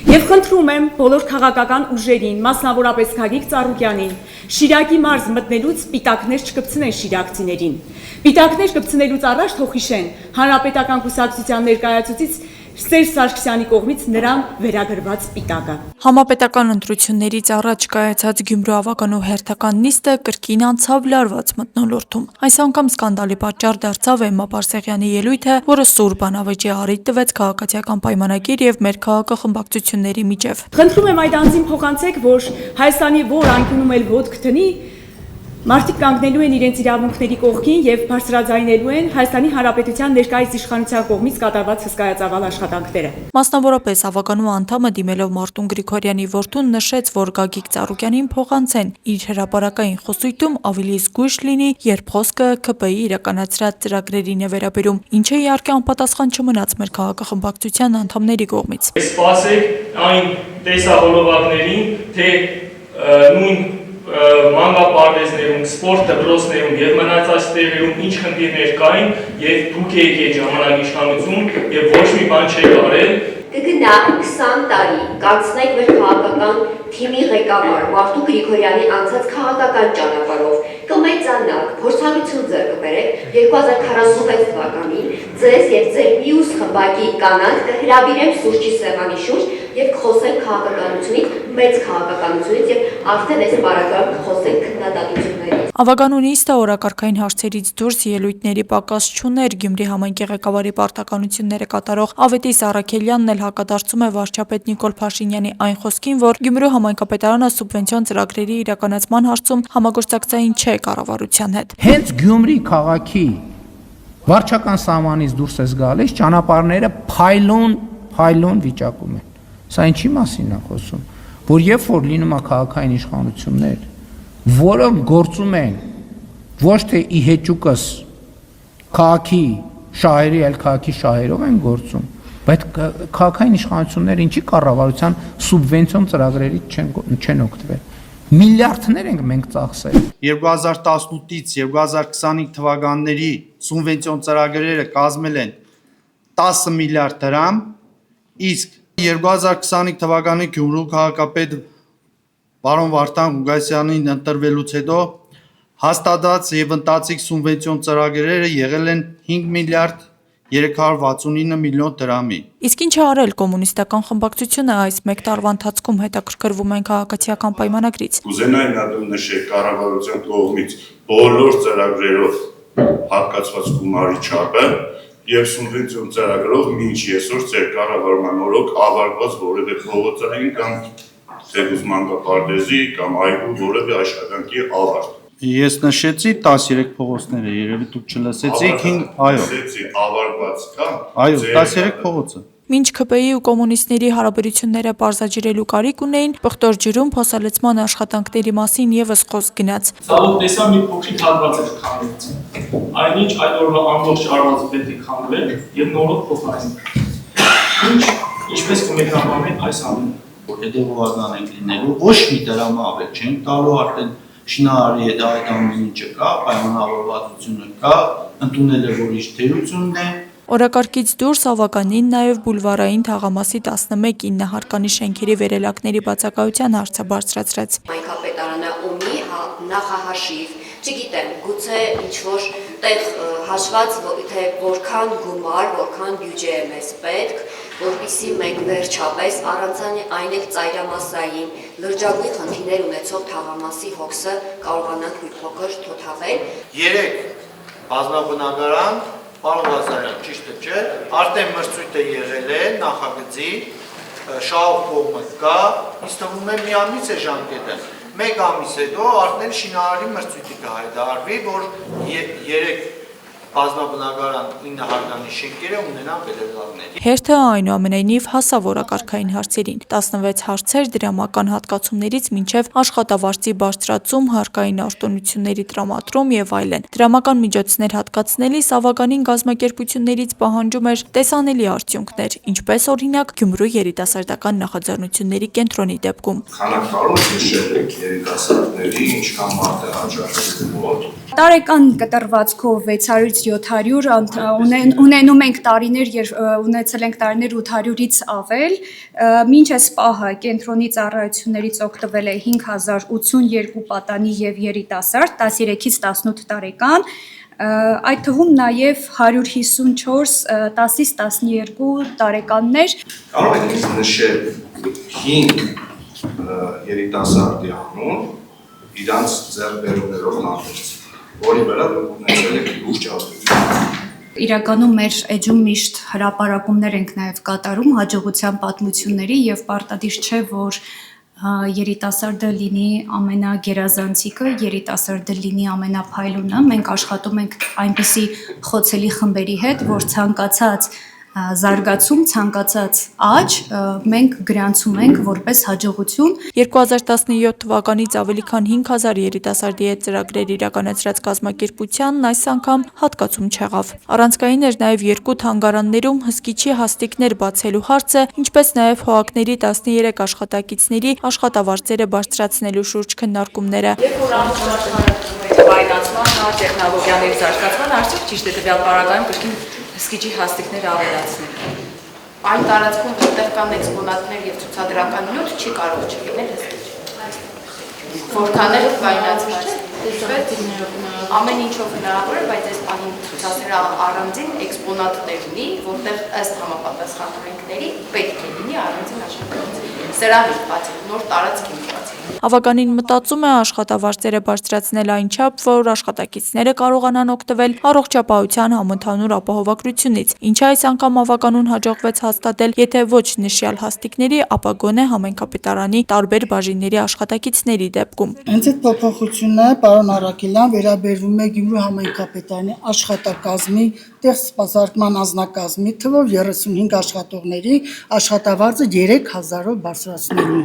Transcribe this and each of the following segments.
Եվ խնդրում եմ բոլոր քաղաքական ուժերին, մասնավորապես Գագիկ Ծառուկյանին, Շիրակի մարզ մտնելուց պիտակներ չկպցնեն շիրակցիներին։ Պիտակներ կպցնելուց առաջ թող հիշեն Հանրապետական կուսակցության ներկայացուցիչ Սերժ Սարգսյանի կողմից նրան վերագրված պիտակը։ Համապետական ընտրություններից առաջ կայացած Գյումրու ավականու հերթական նիստը կրկին անցավ լարված մթնոլորտում։ Այս անգամ սկանդալի պատճառ դարձավ Էմմա Պարսեղյանի ելույթը, որը սուր բանավեճի առիթ տվեց քաղաքացիական պայմանագիր եւ մեր քաղաքը խմբակցությունների միջև։ Խնդրում եմ այդ անձին փոխանցեք, որ Հայաստանի որ անկյունում էլ ոտք տնի, մարդիկ կանգնելու են իրենց իրավունքների կողքին եւ բարձրաձայնելու են Հայաստանի Հանրապետության ներկայիս իշխանության կողմից կատարված հսկայածավալ աշխատանքները։ Մասնավորապես ավականու անդամը դիմելով Մարտուն Գրիգորյանի որդուն նշեց, որ Գագիկ Ծառուկյանին փոխանցեն իր հրապարակային խոսույթում ավելի զգույշ լինի, երբ խոսքը ՔՊ-ի իրականացրած ծրագրերին է վերաբերում, ինչը իհարկե անպատասխան չմնաց մեր քաղաքախմբակցության անդամների կողմից։ Սպասեք այն տեսահոլովակներին, թե նույն մանկապարտեզներում, սպորտ դպրոցներում եւ մնացած տեղերում ինչ խնդիրներ կային եւ դուք եք այդ ժամանակ իշխանություն եւ ոչ մի բան չեք արել։ Կգնա 20 տարի կանցնեք մեր քաղաքական թիմի ղեկավար Մարտու Գրիգորյանի անցած քաղաքական ճանապարհով, կմեծանաք, փորձառություն ձեռք կբերեք 2046 թվականին ձեզ եւ ձեր մյուս խմբակի կանանց կհրավիրեմ սուրճի սեղանի շուրջ եւ կխոսենք քաղաքականությունից, մեծ քաղաքականությունից եւ արդեն այս բարակարգ կխոսենք քննադատություններից։ Ավականու նիստը օրակարգային հարցերից դուրս ելույթների պակաս չուներ։ Գյումրի համայնքի ղեկավարի պարտականությունները կատարող Ավետիս Առաքելյանն էլ հակադարձում է վարչապետ Նիկոլ Փաշինյանի այն խոսքին, որ Գյումրու համայնքապետարանը սուբվենցիոն ծրագրերի իրականացման հարցում համագործակցային չէ կառավարության հետ։ Հենց Գյումրի քաղաքի վարչական սահմանից դուրս է գալիս, ճանապարհները փայլուն վիճակում են։ Սա ինչի մասին է խոսում, որ երբ որ լինում է քաղաքային իշխանություններ, որը գործում են ոչ թե ի հեճուկս քաղաքի շահերի, այլ քաղաքի շահերով են գործում, բայց քաղաքային իշխանությունները ինչի կառավարության սուբվենցիոն ծրագրերից չեն օգտվել։ Միլիարդներ ենք մենք ծախսել։ 2018-ից 2025 թվականների սուբվենցիոն ծրագրերը կազմել են 10 միլիարդ դրամ, իսկ 2025 թվականի Գյումրու քաղաքապետ պարոն Վարդան Ղուգասյանին ընտրվելուց հետո հաստատած եւ ընտածիկ սուբվենցիոն ծրագրերը եղել են 5 միլիարդ 369 միլիոն դրամի։ Իսկ ինչ է արել կոմունիստական խմբակցությունը այս մեկ տարվա ընթացքում, հետաքրքրվում են քաղաքացիական պայմանագրից։ Կուզենայի նշել կառավարության կողմից բոլոր ծրագրերով հատկացված գումարի չափը եւ սուբվենցիոն ծրագրով մինչ այսօր ձեր կառավարման օրոք ավարտված որևէ փողոցային կամ թեկուզ մանկապարտեզի կամ այգու որևէ աշխատանքի ավարտ։ Ես նշեցի 13 փողոցները, երևի դուք չլսեցիք, այո։ Ավարտված կա։ Այո, 13 փողոցը։ Մինչ ՔՊ-ի ու կոմունիստների հարաբերությունները պարզաջրելու կարիք ունեին, Պղտոր ջրում փոսալեցման աշխատանքների մասին եւս խոսք գնաց։ Ցավոք տեսա մի փոքրիկ հատված էր քանդված։ Այնինչ այդ օրվա ամբողջ արվածը պետք է քանդվեր եւ նորով փոխարինել։ Ինչպես կմեկնաբանենք այս ամենը։ Հետևողական ենք լինելու, ոչ մի դրամ ավել չենք տալու, արդեն շինարարի հետ այդ ամեն ինչը կա, պայմանավորվածությունը կա, ընդունել է որ իր թերությունն է։ Օրակարգից դուրս ավականին նաև բուլվարային թաղամասի 11-9 հարկանի շենքերի վերելակների բացակայության հարցը բարձրացրեց։ Համայնքապետարանը ունի նախահաշիվ, չգիտեմ, գուցե ինչ-որ տեղ հաշված, թե որքան գումար, որքան բյուջե է մեզ պետք, որպեսզի մենք վերջապես առանց այն էլ ծայրամասային լրջագույն խնդիրներ ունեցող թաղամասի հոգսը կարողանանք մի փոքր թոթավել։ 3 բազմաբնակարան, պարոն Ղազարյան, ճիշտ է, չէ՞, արդեն մրցույթը եղել է նախագծի, շահող կողմը կա, ինձ թվում է մի ամիս է ժամկետը։ 1 ամիս հետո արդեն շինարարի մրցույթի կհայտարարվի, որ 3 բազմաբնակարան 9 հարկանի շենքերը ունենան վերելակներ։ Հերթը այնուամենայնիվ հասավ օրակարգային հարցերին։ 16 հարցեր դրամական հատկացումներից մինչև աշխատավարձի բարձրացում, հարկային արտոնությունների տրամադրում եւ այլն։ Դրամական միջոցներ հատկացնելիս ավականին գազམ་ակերպություններից պահանջում էր տեսանելի արդյունքներ, ինչպես օրինակ Գյումրու երիտասարդական նախաձեռնությունների կենտրոնի դեպքում։ Քանակ կարող նշել եք երիտասարդների ինչքան մարդ է հաջողվել մոտ։ Տարեկան կտրվածքով 600-ից 700 ունենում ենք տարիներ, ունեցել ենք տարիներ 800-ից ավել, մինչ այս պահը կենտրոնի ծառայություններից օգտվել է 5082 պատանի եւ երիտասարդ 13-ից 18 տարեկան, այդ թվում նաեւ 154 10-ից 12 տարեկաններ։ Կարող եք ինձ նշել 5 երիտասարդի անուն իրանց ձեռքբերումներով հանդերձ, որի վրա ունեցել եք լուրջ ազդեցություն։ Իրականում մեր էջում միշտ հրապարակումներ ենք նաև կատարում հաջողության պատմությունների եւ պարտադիր չէ, որ երիտասարդը լինի ամենագերազանցիկը, երիտասարդը լինի ամենափայլունը։ Մենք աշխատում ենք այնպիսի խոցելի խմբերի հետ, որ ցանկացած զարգացում, ցանկացած աճ մենք գրանցում ենք որպես հաջողություն։ 2017 թվականից ավելի քան 5000 երիտասարդի հետ ծրագրեր իրականացրած կազմակերպությանն այս անգամ հատկացում չեղավ։ Առանցքային էր նաև 2 թանգարաններում հսկիչի հաստիկներ բացելու հարցը, ինչպես նաև հողակների 13 աշխատակիցների աշխատավարձերը բարձրացնելու շուրջ քննարկումները։ Տեխնոլոգիաների զարգացման արդյոք ճիշտ է տվյալ պարագայում կրկին հսկիչի հաստիկները ավելացնել։ Այն տարածքում, որտեղ կան էքսպոնատներ եւ ցուցադրական նյութ, չի կարող չլինել հսկիչ։ Որքան էլ կայնացված ամեն ինչով հնարավոր է, բայց այս պահին ցուցասրահը առանձին էքսպոնատներ ունի, որտեղ ըստ համապատասխան օրենքների պետք է լինի առանձին աշխատանք։ Սրահից բացի նոր տարածք է բացի։ Ավականին մտածում է աշխատավարձերը բարձրացնել այնչափ, որ աշխատակիցները կարողանան օգտվել առողջապահության համընդհանուր ապահովագրությունից, ինչը այս անգամ ավականուն հաջողվեց հաստատել, եթե ոչ նշյալ հաստիկների, ապա գոնե համայնքապետարանի տարբեր բաժինների աշխատակիցների դեպքում։ Հենց այդ փոփոխությունը, պարոն Արաքելյան, վերաբերվում է Գյումրու համայնքապետարանի աշխատակազմի տեղ սպասարկման անձնակազմի թվով 35 աշխատողների աշխատավարձը 3000-ով բարձրացնելու,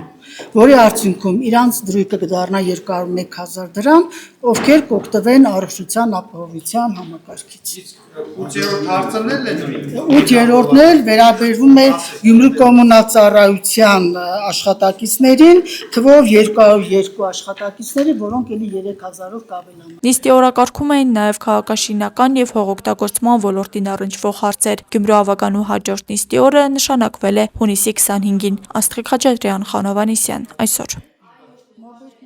որի արդյունքում իրանց դրույթը կդառնա 201,000 դրամ, ովքեր կօգտվեն առողջության ապահովության համակարգից։ 8-րդ հարցն էլ է։ 8-րդն էլ վերաբերվում է Գյումրու կոմունալ ծառայության աշխատակիցներին, թվով 202 աշխատակիցների, որոնք էլի 3000-ով կավելանան։ Նիստի օրակարգում էին նաև քաղաքաշինական եւ հողօգտագործման ոլորտին առնչվող հարցեր։ Գյումրու ավականու հաջորդ նիստի օրը նշանակվել է հունիսի 25-ին։ Աստղիկ Խաչատրյան, Խանով Անիսյան, այսօր։